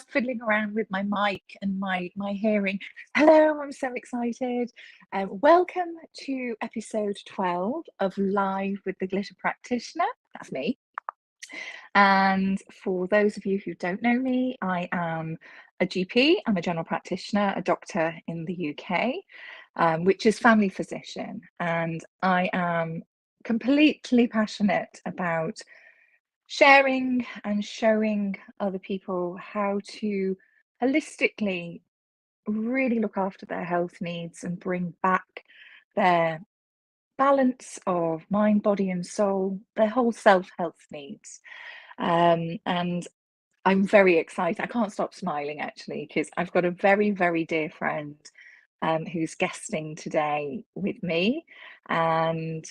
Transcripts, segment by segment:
fiddling around with my mic and my hearing. Hello, I'm so excited. Welcome to episode 12 of Live with the Glitter Practitioner. That's me. And for those of you who don't know me, I am a GP. I'm a general practitioner, a doctor in the UK, which is family physician. And I am completely passionate about sharing and showing other people how to holistically really look after their health needs and bring back their balance of mind, body, and soul, their whole self-health needs. And I'm very excited. I can't stop smiling actually, because I've got a very, very dear friend who's guesting today with me, and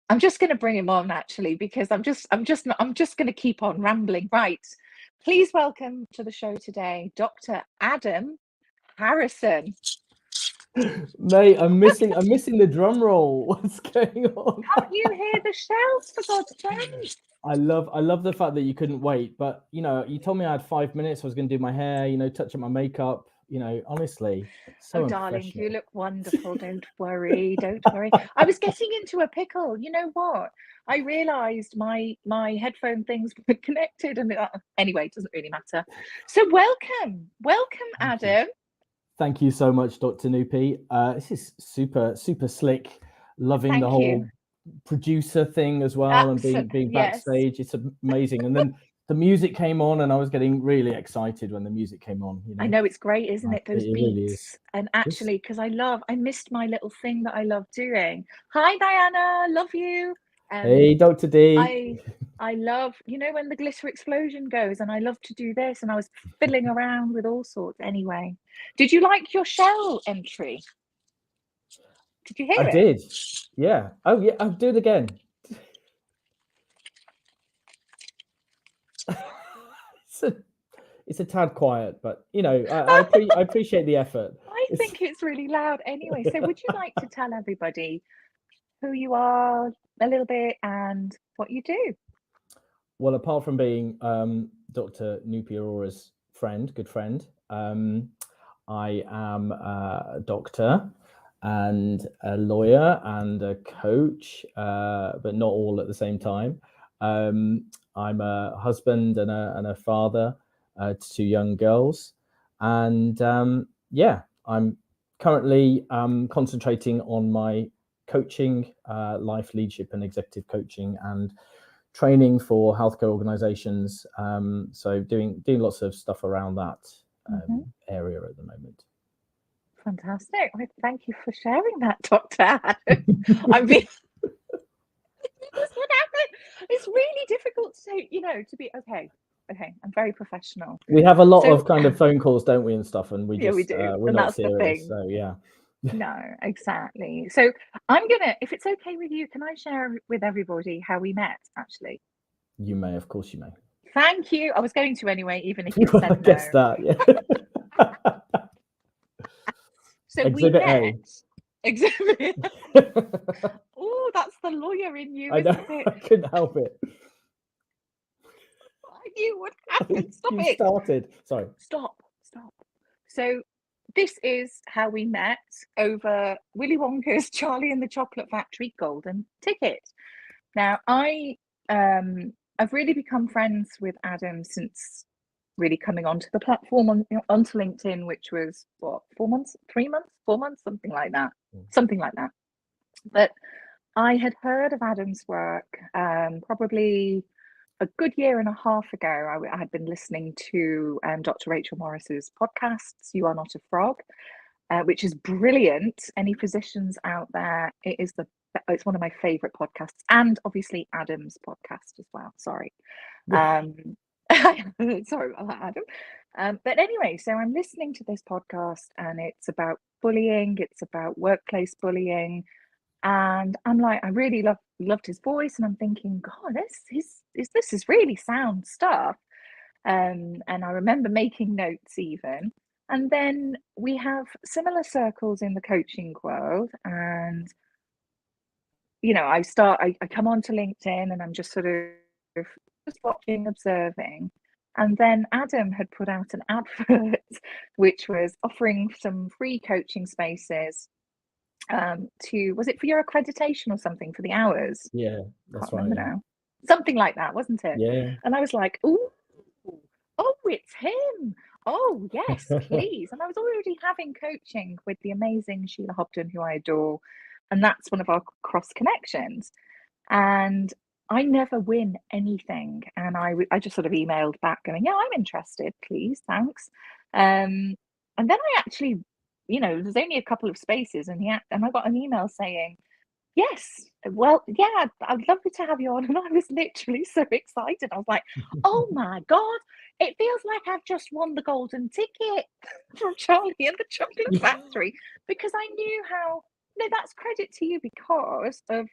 I'm just going to bring him on actually, because I'm just going to keep on rambling. Right. Please welcome to the show today, Dr. Adam Harrison. Mate, I'm missing the drum roll. What's going on? Can't you hear the shouts, for God's sake? I love the fact that you couldn't wait, but you told me I had 5 minutes. I was going to do my hair, touch up my makeup. Honestly, so darling, you look wonderful. Don't worry. I was getting into a pickle. You know what? I realized my headphone things were connected, and anyway, it doesn't really matter. So welcome, Adam. Thank you so much, Dr. Nupi. This is super slick. Loving the whole producer thing as well. Absolutely. And being backstage. Yes. It's amazing. And then the music came on, and I was getting really excited when the music came on. I know, it's great, isn't it? Those beats. Really is. And actually, because I missed my little thing that I love doing. Hi, Diana, love you. Hey, Dr. D. I love, when the glitter explosion goes, and I love to do this, and I was fiddling around with all sorts. Anyway, did you like your shell entry? Did you hear it? I did. Yeah. Oh, yeah. I'll do it again. It's a tad quiet, but I appreciate the effort. I think it's really loud anyway. So would you like to tell everybody who you are a little bit and what you do? Well, apart from being Dr. Nupi Aurora's good friend, I am a doctor and a lawyer and a coach, but not all at the same time. I'm a husband and a father to 2 young girls, and I'm currently concentrating on my coaching, life leadership and executive coaching, and training for healthcare organizations. So doing lots of stuff around that area at the moment. Fantastic. Well, thank you for sharing that, Dr. Adam. I mean, it's really difficult to say, to be okay. I'm very professional. We have a lot of kind of phone calls, don't we, and stuff, and we just we do. We're not serious. So yeah. No, exactly. So I'm gonna, if it's okay with you, can I share with everybody how we met? Actually, you may. Of course, you may. Thank you. I was going to anime, even if you said no. I guess that. Yeah. So Exhibit we met. Exhibit. Oh, that's the lawyer in you, isn't it? I couldn't help it. I knew what happened. Stop it. Started. Sorry. Stop. So this is how we met over Willy Wonka's Charlie and the Chocolate Factory Golden Ticket. Now, I've really become friends with Adam since really coming onto the platform onto LinkedIn, which was what, 4 months, 3 months, 4 months, something like that. But I had heard of Adam's work probably a good year and a half ago. I had been listening to Dr. Rachel Morris's podcasts, You Are Not a Frog, which is brilliant. Any physicians out there, it's one of my favorite podcasts, and obviously Adam's podcast as well. Sorry. Sorry about that, Adam. But anyway, so I'm listening to this podcast, and it's about bullying. It's about workplace bullying. And I'm like, I really loved his voice, and I'm thinking, God, this is really sound stuff. And I remember making notes even. And then we have similar circles in the coaching world, and I come onto LinkedIn, and I'm just sort of just watching, observing, And then Adam had put out an advert which was offering some free coaching spaces was it for your accreditation or something for the hours? Yeah, Can't that's right. remember Yeah. now. Something like that, wasn't it? Yeah. And I was like, "Ooh, oh, it's him. Oh, yes, please." And I was already having coaching with the amazing Sheila Hobden, who I adore. And that's one of our cross connections. And I never win anything. And I just sort of emailed back going, "Yeah, I'm interested, please, thanks." And then I actually, there's only a couple of spaces, and I got an email saying, "Yes, well, yeah, I'd love to have you on." And I was literally so excited. I was like, "Oh my God, it feels like I've just won the golden ticket from Charlie and the Chocolate Factory," because I knew how, no, that's credit to you because of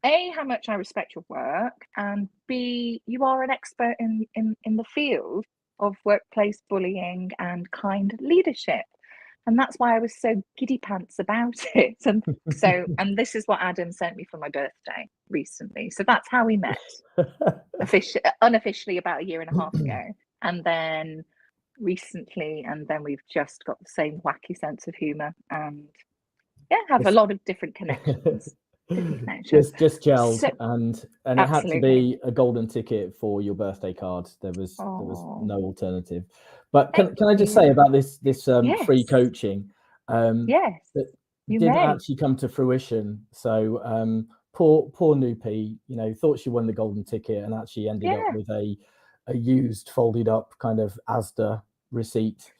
A, how much I respect your work, and B, you are an expert in the field of workplace bullying and kind leadership. And that's why I was so giddy pants about it. And this is what Adam sent me for my birthday recently. So that's how we met, unofficially about a year and a half ago. And then recently, and then we've just got the same wacky sense of humor and have a lot of different connections. Just gelled, So, and it had to absolutely. be a golden ticket for your birthday card. There was Oh, no alternative. But can thank I just you. say about this free Yes. coaching Yes, that you didn't may. actually come to fruition. So poor Noopy, thought she won the golden ticket and actually ended up with a used folded up kind of Asda receipt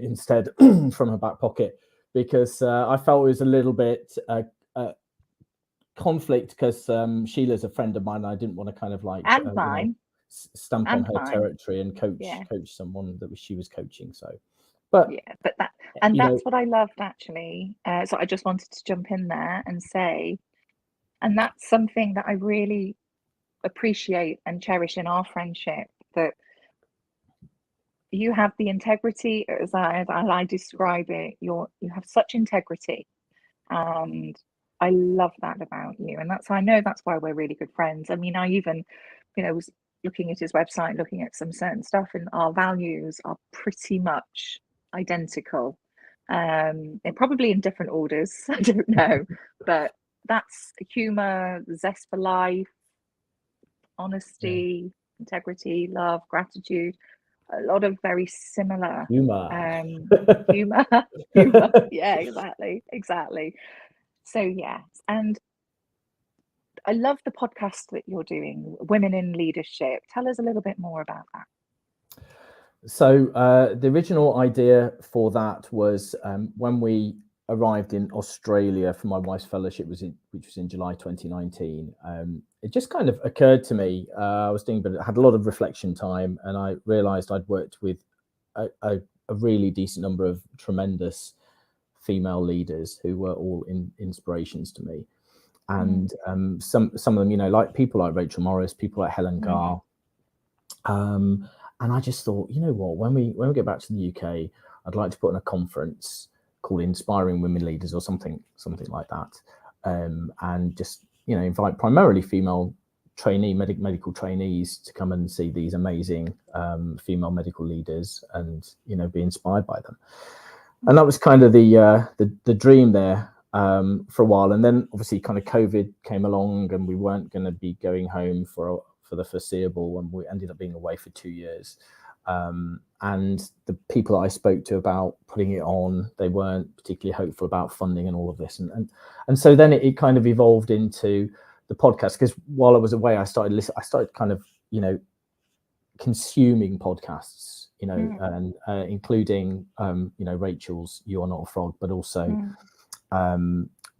instead from her back pocket, because I felt it was a little bit conflict, because Sheila's a friend of mine and I didn't want to kind of like And mine. stamp on And her mine. territory and coach Yeah. someone that she was coaching. So But that's what I loved, actually. So I just wanted to jump in there and say, and that's something that I really appreciate and cherish in our friendship, that you have the integrity, as I describe it. You have such integrity, and I love that about you. And I know that's why we're really good friends. I mean, I even, was looking at his website, looking at some certain stuff, and our values are pretty much identical. They're probably in different orders, I don't know, but that's humor, zest for life, honesty, integrity, love, gratitude. A lot of very similar humor. humor. Yeah, exactly. So yes, and I love the podcast that you're doing, Women in Leadership. Tell us a little bit more about that. So the original idea for that was when we arrived in Australia for my wife's fellowship, which was in July 2019. It just kind of occurred to me. I had a lot of reflection time, and I realised I'd worked with a really decent number of tremendous female leaders who were all inspirations to me. And some of them, like people like Rachel Morris, people like Helen Garr. And I just thought, you know what, when we get back to the UK, I'd like to put on a conference called Inspiring Women Leaders or something like that, and just invite primarily female medical trainees to come and see these amazing female medical leaders and be inspired by them. And that was kind of the dream there for a while. And then obviously kind of COVID came along, and we weren't going to be going home for the foreseeable, and we ended up being away for 2 years. And the people I spoke to about putting it on, they weren't particularly hopeful about funding and all of this. And so then it kind of evolved into the podcast, because while I was away, I started kind of, consuming podcasts, and including, Rachel's You Are Not a Frog, but also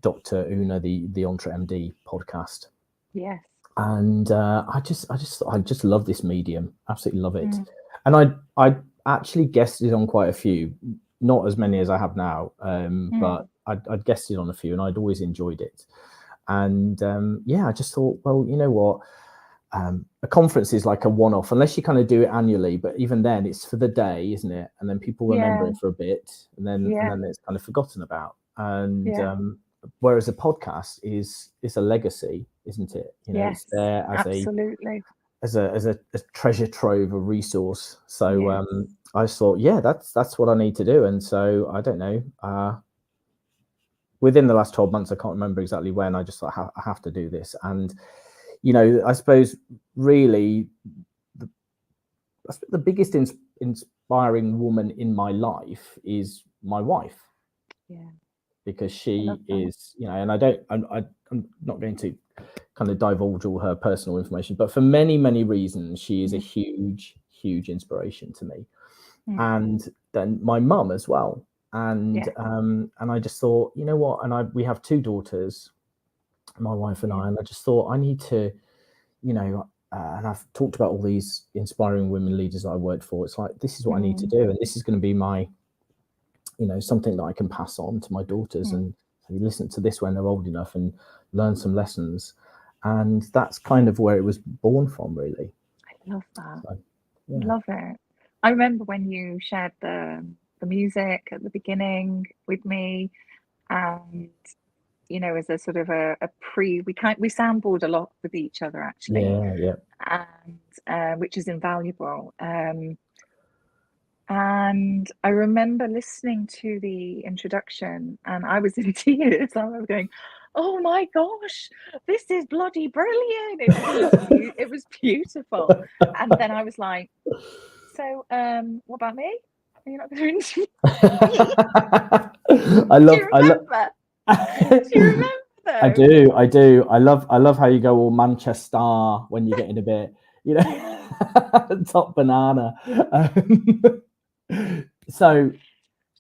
Dr. Una, the Entre MD podcast. Yes. And I just love this medium, absolutely love it. And I actually guested on quite a few, not as many as I have now, but I'd guested on a few, and I'd always enjoyed it. And I just thought, well, you know what, a conference is like a one-off, unless you kind of do it annually, but even then it's for the day, isn't it? And then people remember it for a bit, and then it's kind of forgotten about. And whereas a podcast is a legacy, isn't it? It's there as absolutely. as a treasure trove, a resource. So Yeah. I thought, yeah, that's what I need to do. And so I don't know, within the last 12 months, I can't remember exactly when, I just thought I have to do this. And I suppose really the biggest inspiring woman in my life is my wife. Yeah. Because she is, and I'm not going to kind of divulge all her personal information, but for many, many reasons, she is a huge, huge inspiration to me. And then my mum as well. And I just thought, you know what? And we have 2 daughters, my wife and I just thought I need to, and I've talked about all these inspiring women leaders that I worked for. It's like, this is what I need to do. And this is going to be my, something that I can pass on to my daughters and listen to this when they're old enough and learn some lessons. And that's kind of where it was born from, really. I love that. So, love it. I remember when you shared the music at the beginning with me, and as a sort of a we soundboard a lot with each other, actually. And which is invaluable. And I remember listening to the introduction and I was in tears. I was going, oh my gosh, this is bloody brilliant. It was beautiful. And then I was like, so what about me? Are you not going to interview me? Do you remember? I do. I love how you go all Manchester when you're getting a bit, top banana. So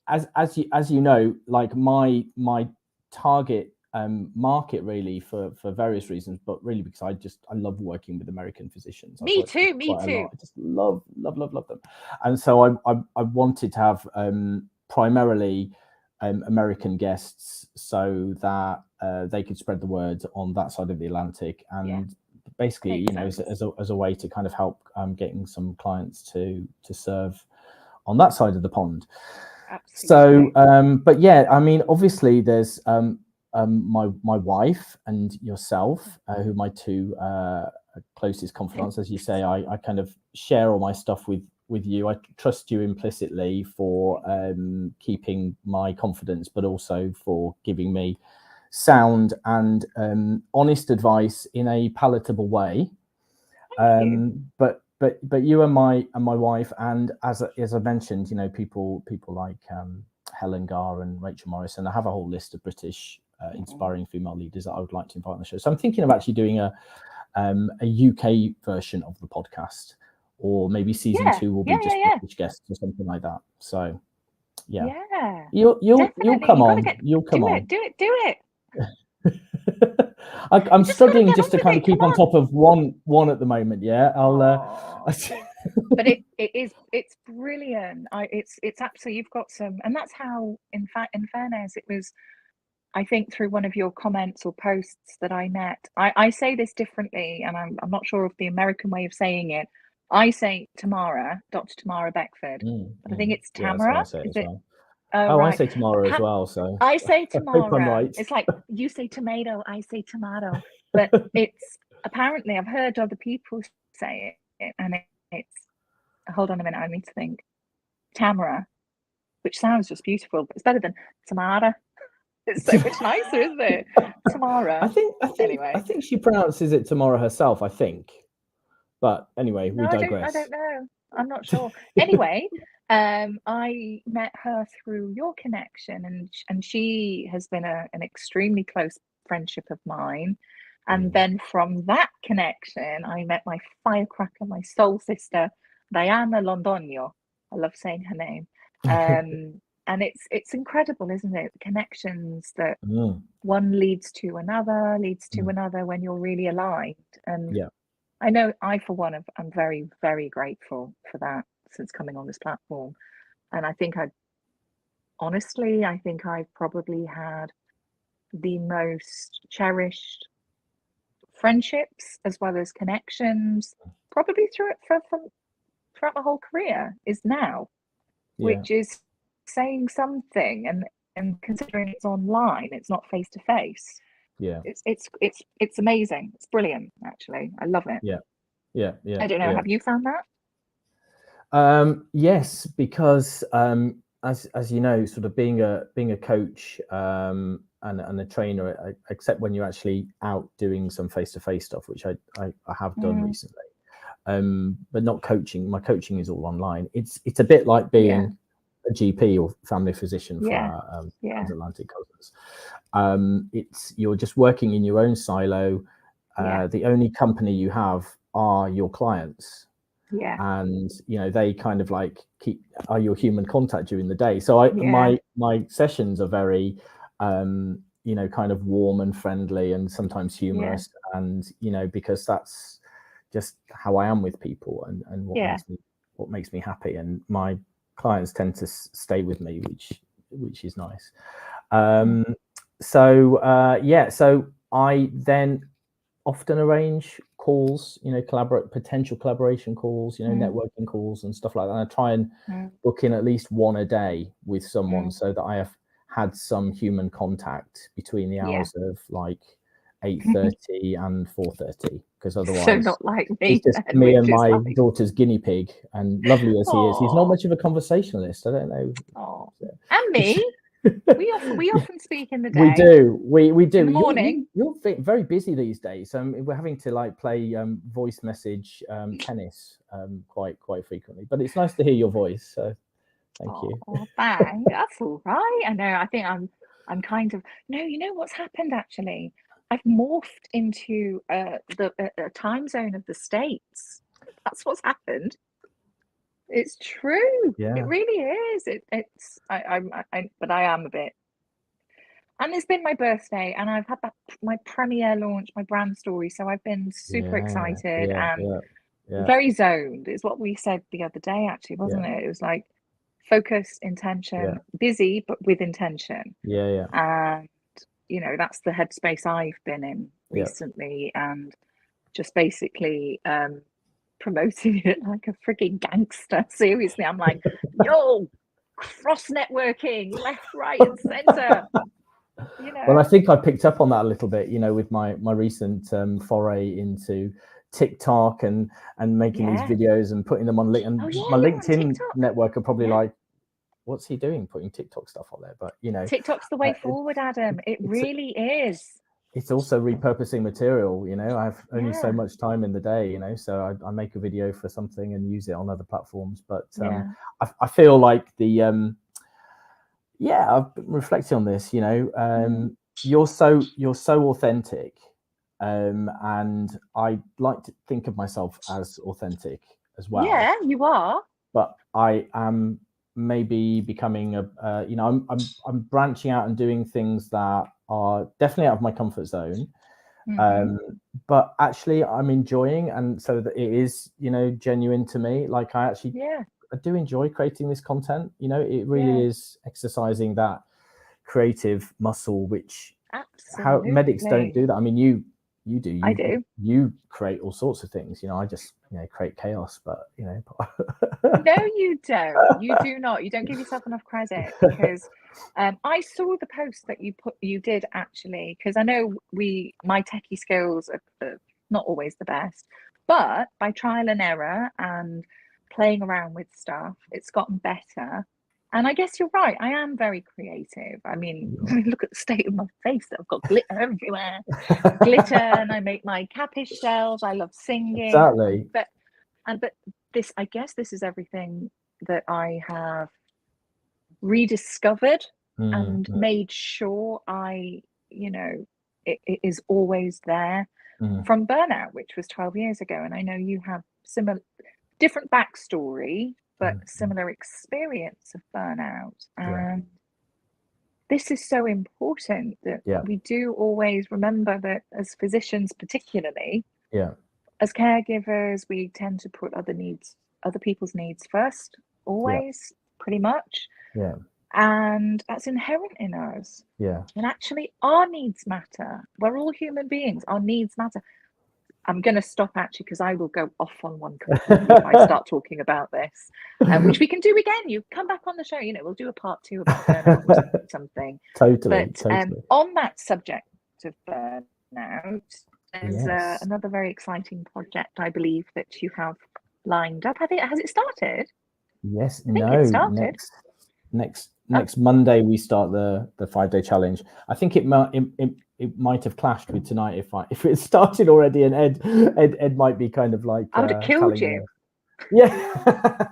as you know, like my target market really for various reasons, but really because I love working with American physicians. Me too. I just love them. And so I wanted to have primarily American guests so that they could spread the word on that side of the Atlantic, and basically, as a way to kind of help getting some clients to serve on that side of the pond. Absolutely. So, but yeah, I mean, obviously, there's my wife and yourself, who are my 2 closest confidants. As you say, I kind of share all my stuff with you. I trust you implicitly for keeping my confidence, but also for giving me sound and honest advice in a palatable way. But you and my wife, and as I mentioned, people like Helen Garr and Rachel Morris, and I have a whole list of British inspiring female leaders that I would like to invite on the show. So I'm thinking of actually doing a UK version of the podcast, or maybe season 2 will be just British guests or something like that. So you'll come on. You'll come on. Do it. I'm struggling just to kind of keep on top of one at the moment. But it's brilliant. It's absolutely, you've got some, and that's how, in fairness, it was, I think, through one of your comments or posts that I met. I say this differently, and I'm not sure of the American way of saying it. I say Tamara, Dr. Tamara Beckford, but I think it's Tamara. Is it? Well. Right. I say Tamara as well. So I say Tamara. Right. It's like you say tomato, I say tomato. But it's apparently, I've heard other people say it, and it's hold on a minute, I need to think. Tamara, which sounds just beautiful, but it's better than Tamara. It's so much nicer, isn't it? Tamara. I think she pronounces it Tamara herself, I think. But anyway, we digress. I don't know. I'm not sure. Anyway, I met her through your connection, and she has been an extremely close friendship of mine. And then from that connection, I met my firecracker, my soul sister, Diana Londonio. I love saying her name. And it's incredible, isn't it? The connections that one leads to another when you're really aligned. And I know I, for one, I'm very, very grateful for that since coming on this platform. And I think I've probably had the most cherished friendships as well as connections, probably throughout my whole career, is now, which is saying something. And considering it's online, it's not face to face. It's amazing. It's brilliant, actually. I love it. Yeah. I don't know. Yeah. Have you found that? Yes, because as you know, sort of being a coach and a trainer, except when you're actually out doing some face-to-face stuff, which I have done recently, but not coaching. My coaching is all online. It's a bit like being a GP or family physician for our transatlantic cousins. You're just working in your own silo. The only company you have are your clients. And they kind of like are your human contact during the day. So my sessions are very kind of warm and friendly and sometimes humorous, and because that's just how I am with people and what makes me happy, and my clients tend to stay with me, which is nice. So I then often arrange calls, potential collaboration calls, networking calls and stuff like that. And I try and book in at least one a day with someone so that I have had some human contact between the hours of like 8:30 and 4:30, because otherwise, so not like me, it's just me and my daughter's guinea pig. And lovely as he is, he's not much of a conversationalist. I don't know. And me. We often speak in the day. We do. We do. In the morning. You're very busy these days. We're having to like play voice message tennis quite frequently. But it's nice to hear your voice. So thank you. Thanks. That's all right. I know. I think I'm kind of you know what's happened actually. I've morphed into the time zone of the States. That's what's happened. It's true. Yeah. It really is. But I am a bit. And it's been my birthday, and I've had my premiere launch, my brand story. So I've been super excited and very zoned. It's what we said the other day, actually, wasn't it? It was like focus, intention, busy, but with intention. Yeah. And that's the headspace I've been in recently, and just basically promoting it like a freaking gangster. Seriously, I'm like, yo, cross networking, left, right, and center. Well, I think I picked up on that a little bit, with my recent foray into TikTok and making these videos and putting them on LinkedIn. My LinkedIn network are probably like, what's he doing putting TikTok stuff on there? But TikTok's the way forward, Adam. It really is. It's also repurposing material. I have only so much time in the day, so I make a video for something and use it on other platforms. But I feel like I've been reflecting on this. You're so authentic, and I like to think of myself as authentic as well. Yeah, you are. But I am maybe becoming I'm branching out and doing things that are definitely out of my comfort zone. But actually I'm enjoying, and so that it is genuine to me. Like I actually I do enjoy creating this content. It really is exercising that creative muscle, which how medics don't do that. I mean, you do. I do. You create all sorts of things. I just create chaos, but No, you don't. You do not. You don't give yourself enough credit, because I saw the post that you did actually, because I know my techie skills are not always the best, but by trial and error and playing around with stuff, it's gotten better. And I guess you're right. I am very creative. I mean, look at the state of my face. I've got glitter everywhere. Glitter, and I make my capish shells. I love singing. Exactly. But this, I guess this is everything that I have rediscovered and made sure it is always there from burnout, which was 12 years ago. And I know you have different backstory, but similar experience of burnout. And this is so important that we do always remember that as physicians, particularly, as caregivers, we tend to put other people's needs first, always, pretty much. And that's inherent in us. And actually, our needs matter. We're all human beings. Our needs matter. I'm going to stop actually, because I will go off on one completely if I start talking about this, which we can do again. You come back on the show, we'll do a part 2 about burnout or something. Totally. On that subject of burnout, there's another very exciting project, I believe, that you have lined up. Has it started? Yes, I think it started. Next Monday we start the 5-day challenge. I think it might have clashed with tonight if it started already, and Ed might be kind of like I would have killed you. Yeah,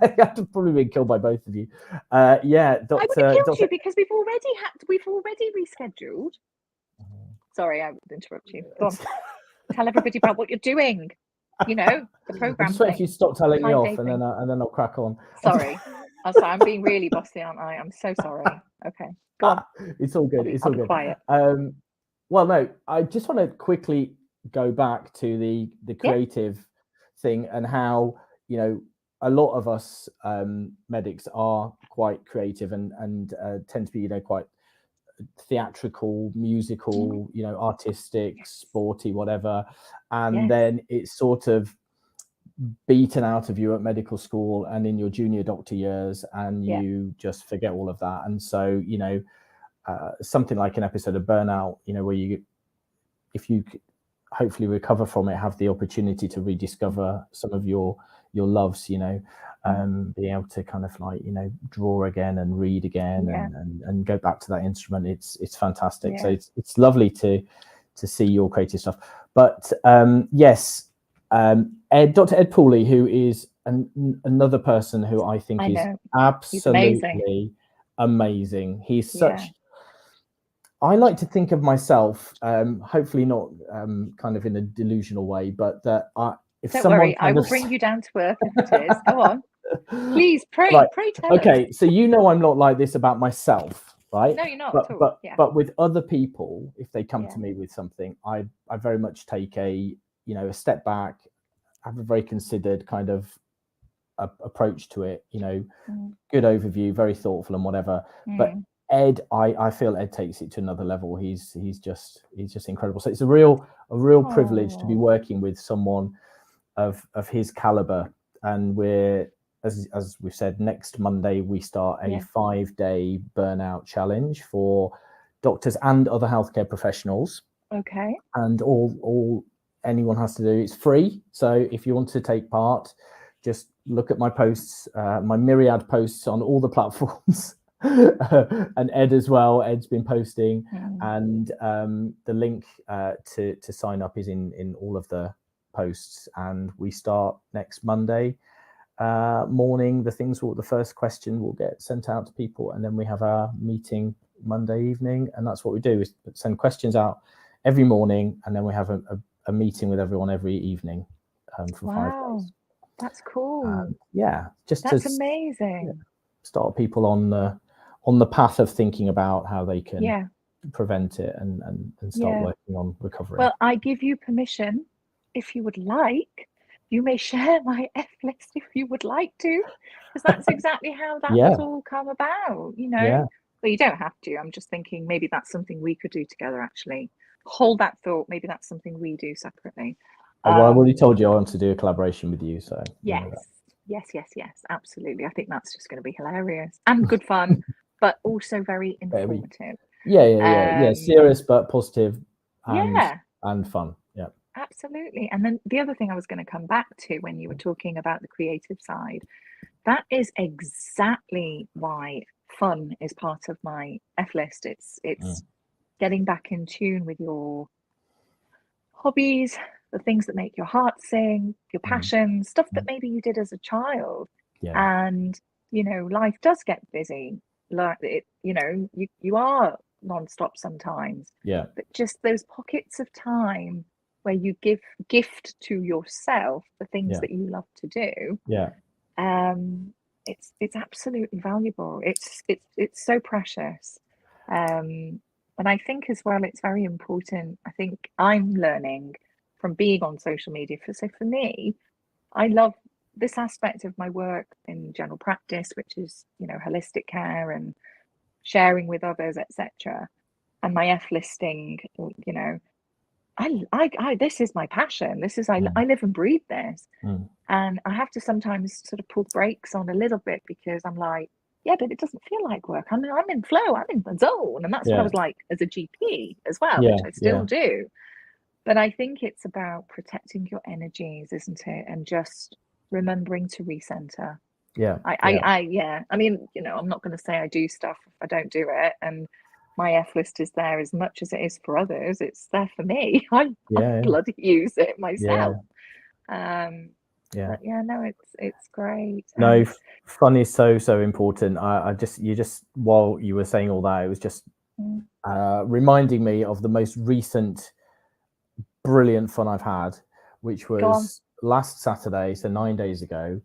I'd have probably been killed by both of you. Yeah, I would have killed you because we've already rescheduled. Sorry, I would interrupt you. Go on. Tell everybody about what you're doing. You know, the program. Just wait if you stop telling me off, and then I'll crack on. Sorry. I'm being really bossy, aren't I? I'm so sorry. Okay, go on. It's all good. It's all good. Quiet. Well, no, I just want to quickly go back to the creative thing, and how, you know, a lot of us medics are quite creative and tend to be, you know, quite theatrical, musical, you know, artistic, sporty, whatever, and then it's sort of beaten out of you at medical school and in your junior doctor years, and you just forget all of that. And so, you know, something like an episode of burnout, you know, where if you hopefully recover from it, have the opportunity to rediscover some of your loves, you know, being able to kind of like, you know, draw again and read again and go back to that instrument. It's fantastic. So it's lovely to see your creative stuff. But yes, Dr. Ed Pooley, who is another person who I think is absolutely amazing. He's such. I like to think of myself, hopefully not kind of in a delusional way, but that if don't someone worry, I will bring you down to earth if it is. Go on, please pray tell us. Okay, so you know I'm not like this about myself, right? No, you're not at all. But with other people, if they come to me with something, I very much take a step back, have a very considered kind of approach to it, you know, good overview, very thoughtful and whatever. But Ed, I feel Ed takes it to another level. He's just incredible. So it's a real privilege to be working with someone of his caliber. And we're, as we've said, next Monday we start a 5-day burnout challenge for doctors and other healthcare professionals. Okay. And all anyone has to do, it's free. So if you want to take part, just look at my posts, my myriad posts on all the platforms. And Ed as well. Ed's been posting, and the link to sign up is in all of the posts. And we start next Monday morning. The first question will get sent out to people, and then we have our meeting Monday evening. And that's what we do, is send questions out every morning, and then we have a meeting with everyone every evening for 5 days. That's cool. That's amazing. Start people on the path of thinking about how they can prevent it and start working on recovery. Well, I give you permission, if you would like, you may share my F list if you would like to, because that's exactly how that has all come about, you know. Well, you don't have to. I'm just thinking maybe that's something we could do together, actually. Hold that thought. Maybe that's something we do separately. Well, I've already told you I want to do a collaboration with you, so yes, absolutely. I think that's just going to be hilarious and good fun, but also very informative. Serious but positive and fun. Yeah, absolutely. And then the other thing I was going to come back to when you were talking about the creative side, that is exactly why fun is part of my F list. It's getting back in tune with your hobbies, the things that make your heart sing, your passion, stuff that maybe you did as a child. And you know, life does get busy. You know, you are non-stop sometimes. But just those pockets of time where you gift to yourself the things that you love to do. It's absolutely valuable. It's so precious. And I think as well, it's very important. I think I'm learning from being on social media. So for me, I love this aspect of my work in general practice, which is, you know, holistic care and sharing with others, etc. And my F listing, you know, I this is my passion. This is I live and breathe this. And I have to sometimes sort of pull brakes on a little bit, because I'm like, yeah, but it doesn't feel like work. I'm in flow. I'm in the zone. And that's what I was like as a GP as well, which I still do. But I think it's about protecting your energies, isn't it? And just remembering to recenter. Yeah. I mean, I'm not going to say I do stuff if I don't do it. And my F list is there as much as it is for others. It's there for me. I bloody use it myself. But yeah, no, it's great. No, fun is so important. You just while you were saying all that, it was just reminding me of the most recent brilliant fun I've had, which was last Saturday, so 9 days ago.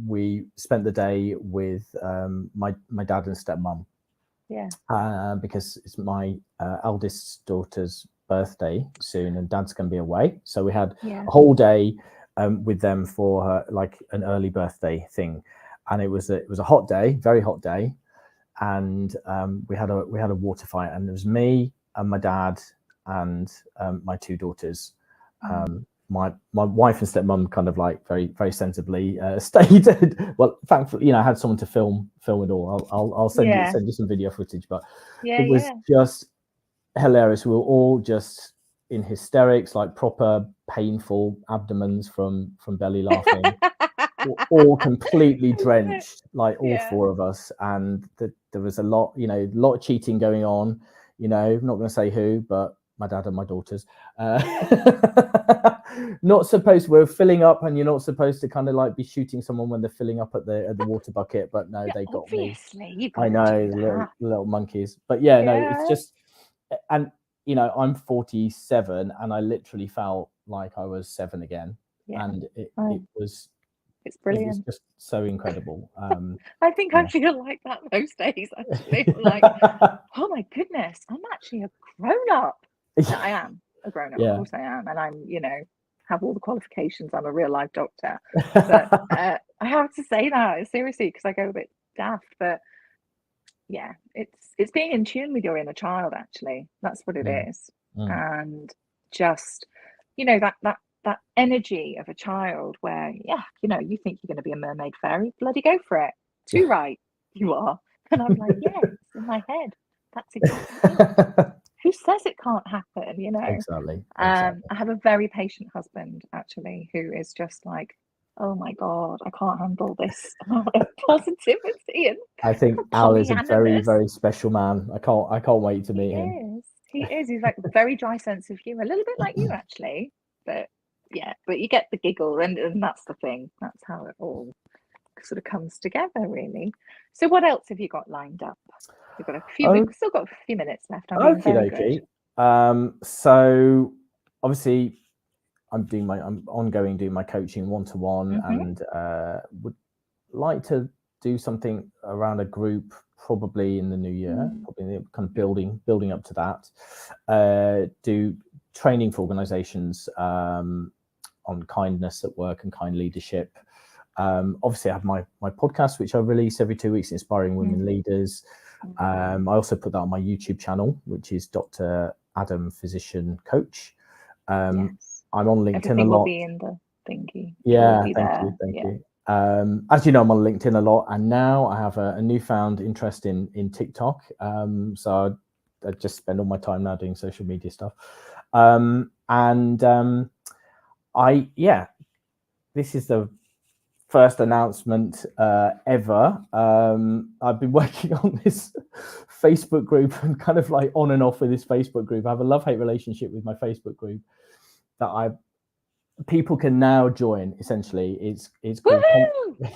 We spent the day with my dad and stepmom. Because it's my eldest daughter's birthday soon, and dad's going to be away, so we had a whole day with them for her, like an early birthday thing, and it was a hot day, very hot day, and we had a water fight, and it was me and my dad and my two daughters. My wife and stepmom kind of like very, very sensibly stayed. Well, thankfully, I had someone to film it all. I'll send you some video footage, but it was just hilarious. We were all just in hysterics, like proper painful abdomens from belly laughing, all completely drenched, like all four of us. And there was a lot of cheating going on. I'm not going to say who, but my dad and my daughters. Not supposed, we're filling up, and you're not supposed to kind of like be shooting someone when they're filling up at the water bucket, but no, they got me. I know, little monkeys. But no, it's just, and I'm 47, and I literally felt like I was 7 again. And it's brilliant. It was just so incredible. I think I feel like that most days, actually. I'm like, oh my goodness, I'm actually a grown-up. I am a grown-up, of course I am. And I'm, have all the qualifications. I'm a real life doctor. But I have to say that, seriously, because I go a bit daft. But yeah, it's being in tune with your inner child, actually. That's what it is. And just, that energy of a child where, you think you're going to be a mermaid fairy, bloody go for it. Too right, you are. And I'm like, it's in my head. That's exactly it. Who says it can't happen, Exactly. I have a very patient husband, actually, who is just like, oh my God, I can't handle this amount of positivity. And I think Al is a very, very special man. I can't wait to meet him. He is. He's like very dry sense of humor, a little bit like you, actually. But but you get the giggle, and that's the thing. That's how it all sort of comes together, really. So what else have you got lined up? We've got we've still got a few minutes left. Okay. So obviously I'm doing my coaching one-to-one, and would like to do something around a group probably in the new year, probably kind of building up to that. Do training for organizations on kindness at work and kind leadership. Obviously I have my podcast, which I release every 2 weeks, Inspiring Women Leaders. I also put that on my YouTube channel, which is Dr. Adam Physician Coach. I'm on LinkedIn Everything a lot. Will be in the thingy. Thank you. As you know, I'm on LinkedIn a lot, and now I have a newfound interest in TikTok. So I just spend all my time now doing social media stuff. This is the first announcement ever. I've been working on this Facebook group and kind of like on and off with this Facebook group. I have a love-hate relationship with my Facebook group that people can now join. Essentially, it's called.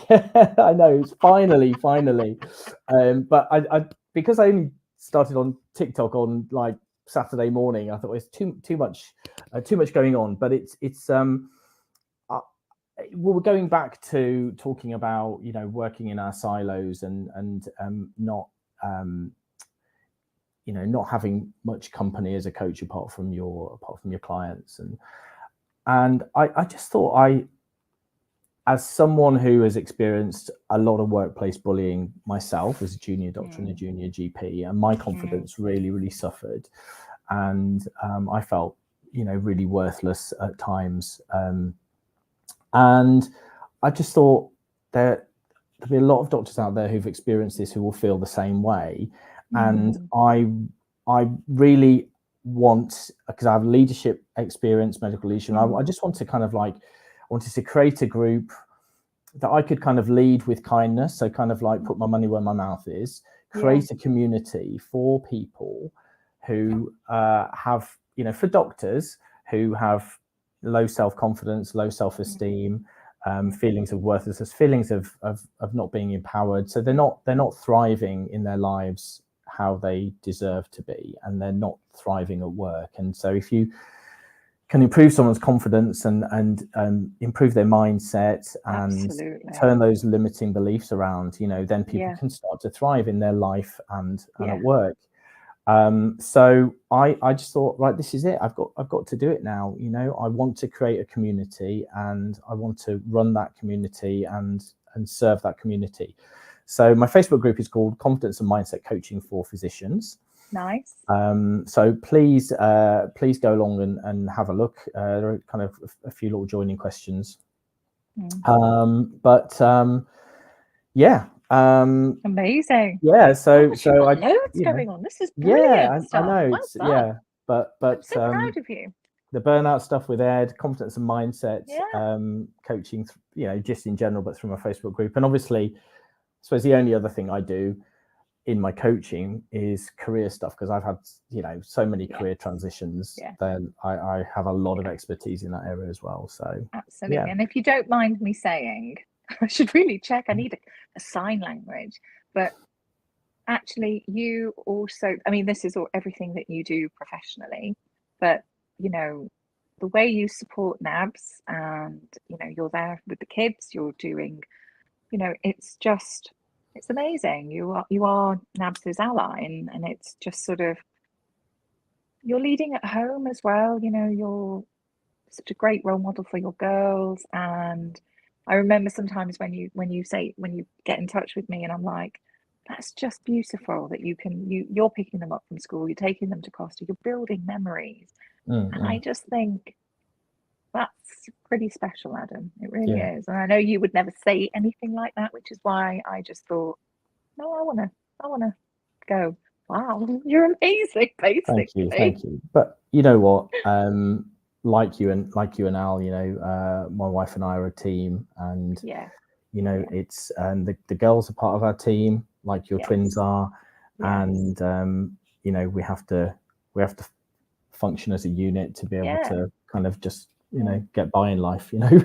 I know, it's finally. But I because I only started on TikTok on like Saturday morning, I thought it's too much going on. But it's we're going back to talking about working in our silos and not not having much company as a coach apart from your clients, and I just thought, as someone who has experienced a lot of workplace bullying myself as a junior doctor and a junior GP, and my confidence really suffered, and I felt really worthless at times. And I just thought there'll be a lot of doctors out there who've experienced this who will feel the same way. And I really want, because I have leadership experience, medical leadership, Mm. I just want to kind of like, I wanted to create a group that I could kind of lead with kindness. So kind of like put my money where my mouth is, create a community for people who have, you know, for doctors who have low self-confidence, low self-esteem, feelings of worthlessness, feelings of not being empowered. So they're not thriving in their lives how they deserve to be, and they're not thriving at work. And so if you can improve someone's confidence and improve their mindset and turn those limiting beliefs around, you know, then people can start to thrive in their life and at work. So I just thought, right, this is it. I've got to do it now. You know, I want to create a community, and I want to run that community and serve that community. So my Facebook group is called Confidence and Mindset Coaching for Physicians. Nice. So please go along and have a look. There are kind of a few little joining questions. Yeah. Amazing. Yeah. So I loads going on. This is brilliant. I know. Well It's done. but I'm so proud of you. The burnout stuff with Ed, confidence and mindset, coaching, you know, just in general, but through my Facebook group. And obviously, I suppose the only other thing I do in my coaching is career stuff, because I've had, you know, so many career transitions. Then I have a lot of expertise in that area as well. So absolutely. And if you don't mind me saying, I should really check. I need a sign language, but actually, you also, I mean, this is everything that you do professionally, but you know, the way you support NABS, and you know, you're there with the kids, you're doing, you know, it's amazing. You are NABS's ally, and it's just sort of, you're leading at home as well. You know, you're such a great role model for your girls. And I remember sometimes when you get in touch with me, and I'm like, that's just beautiful that you're picking them up from school, you're taking them to Costa, you're building memories. And I just think that's pretty special, Adam. It really is. And I know you would never say anything like that, which is why I just thought, no, I wanna go, wow, you're amazing, basically. Thank you. But you know what? Like you and Al, you know, my wife and I are a team, and you know, it's the girls are part of our team, like your twins are, and you know, we have to function as a unit to be able to kind of just, you know, get by in life, you know.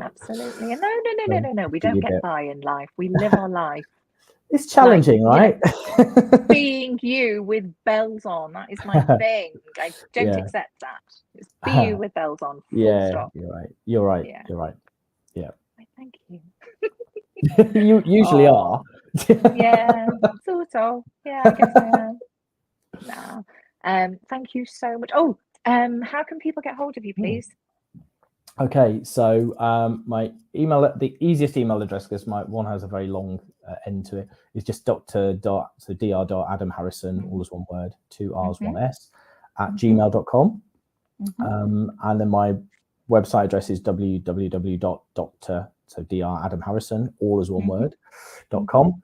Absolutely. And no, we don't get by in life, we live our life. It's challenging, right? You know, being you with bells on, that is my thing. I don't accept that. It's be you with bells on, full stop. You're right. Yeah. Thank you. You usually are. Yeah, sort of. Yeah, I guess I am. Nah. Thank you so much. Oh, how can people get hold of you, please? Okay, so my email, the easiest email address, because my one has a very long end to it, is just dr.adamharrison, all is one word, 2 R's, 1 S, at gmail.com. And then my website address is www.dr, so dradamharrison, all is one word, .com.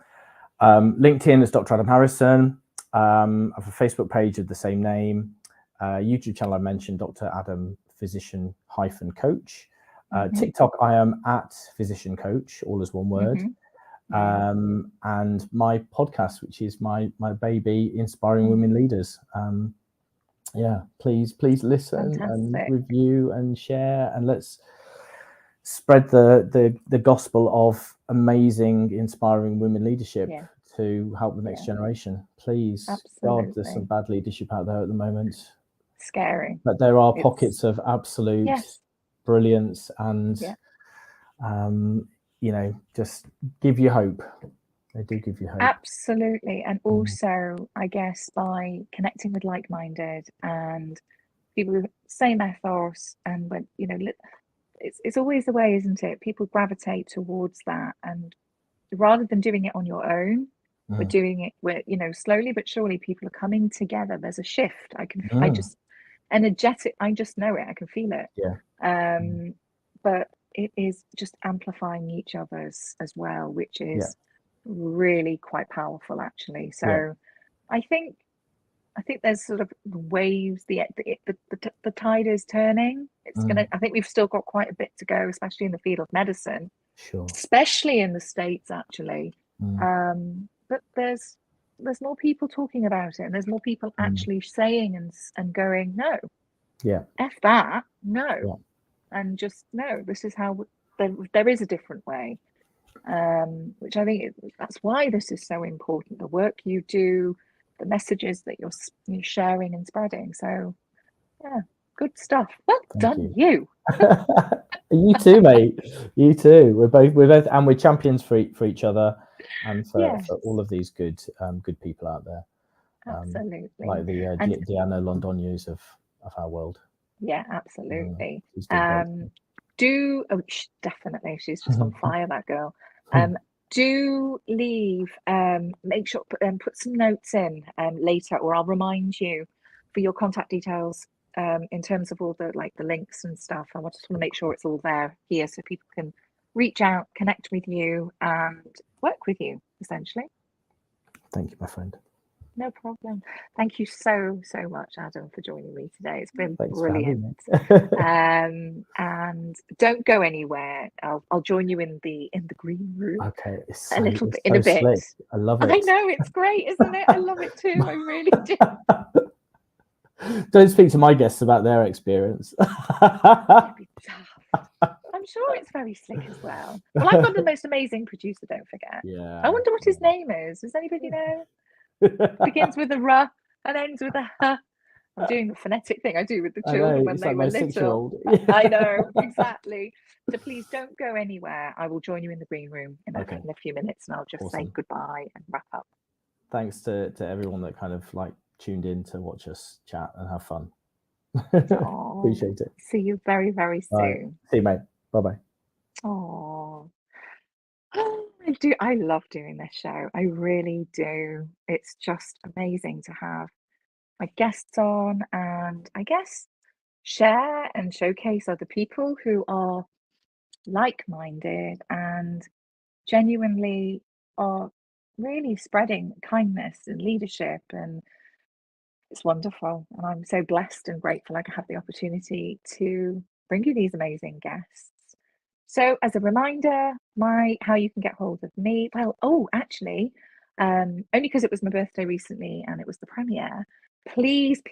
LinkedIn is Dr. Adam Harrison. I have a Facebook page of the same name. YouTube channel I mentioned, Dr. Adam Physician Coach. TikTok, I am at Physician Coach, all as one word. And my podcast, which is my baby, Inspiring Women Leaders. Please listen and review and share, and let's spread the gospel of amazing, inspiring women leadership to help the next generation. Please. God, there's some bad leadership out there at the moment. Scary. But there are pockets of absolute brilliance, and you know, just give you hope. They do give you hope. Absolutely. And also, I guess, by connecting with like-minded and people with same ethos, and when, you know, it's always the way, isn't it? People gravitate towards that, and rather than doing it on your own, we're doing it where, you know, slowly but surely people are coming together. There's a shift. I just energetic, I just know it, I can feel it. But it is just amplifying each other's as well, which is really quite powerful, actually. So I think I think there's sort of waves. The tide is turning. It's gonna. I think we've still got quite a bit to go, especially in the field of medicine, especially in the States, actually. But there's more people talking about it, and there's more people actually saying and going, no, F that, no, and just no. This is how there is a different way, which I think that's why this is so important. The work you do, the messages that you're sharing and spreading. So, yeah, good stuff. Well done, you. You too, mate. You too. We're both, and we're champions for each other, and for all of these good people out there. Absolutely. Like the Diana Londonios of our world. Yeah, absolutely. Definitely. She's just on fire, that girl. Do leave, make sure, put some notes in later, or I'll remind you for your contact details in terms of all the links and stuff. I just want to make sure it's all there here so people can reach out, connect with you, and work with you, essentially. Thank you, my friend. No problem. Thank you so much, Adam, for joining me today. It's been brilliant. And don't go anywhere. I'll join you in the green room. Okay, a little bit in a bit. Slick. I love it. I know, it's great, isn't it? I love it too. I really do. Don't speak to my guests about their experience. I'm sure it's very slick as well. Well, I've got the most amazing producer, don't forget. Yeah. I wonder what his name is. Does anybody know? Begins with a R and ends with a H. I'm doing the phonetic thing I do with the children when they were little. I know, exactly. So please don't go anywhere. I will join you in the green room in a few minutes, and I'll just say goodbye and wrap up. Thanks to everyone that kind of tuned in to watch us chat and have fun. Appreciate it. See you very, very soon. Right. See you, mate. Bye-bye. Oh, I love doing this show. I really do. It's just amazing to have my guests on, and I guess share and showcase other people who are like-minded and genuinely are really spreading kindness and leadership, and it's wonderful. And I'm so blessed and grateful I have the opportunity to bring you these amazing guests. So as a reminder, how you can get hold of me, actually, only because it was my birthday recently and it was the premiere, please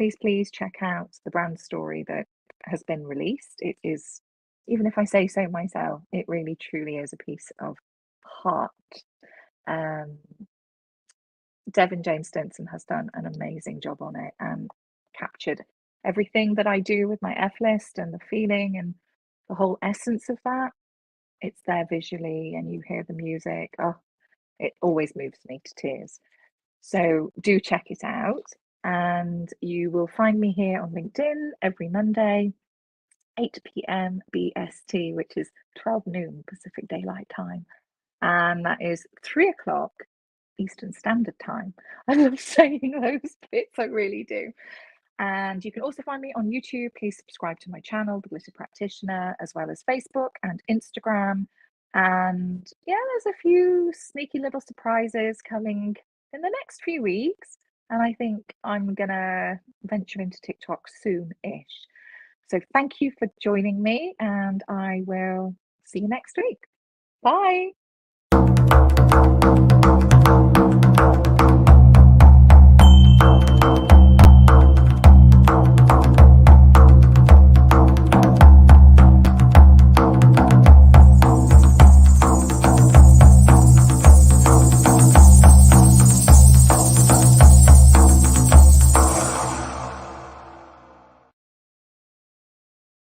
check out the brand story that has been released. It is, even if I say so myself, it really truly is a piece of heart. Devin James Stinson has done an amazing job on it and captured everything that I do with my F list and the feeling and the whole essence of that. It's there visually, and you hear the music. Oh, it always moves me to tears. So do check it out. And you will find me here on LinkedIn every Monday, 8 p.m. BST, which is 12 noon Pacific Daylight Time. And that is 3 o'clock Eastern Standard Time. I love saying those bits, I really do. And you can also find me on YouTube. Please subscribe to my channel, The Glitter Practitioner, as well as Facebook and Instagram. And yeah, there's a few sneaky little surprises coming in the next few weeks. And I think I'm going to venture into TikTok soon-ish. So thank you for joining me, and I will see you next week. Bye.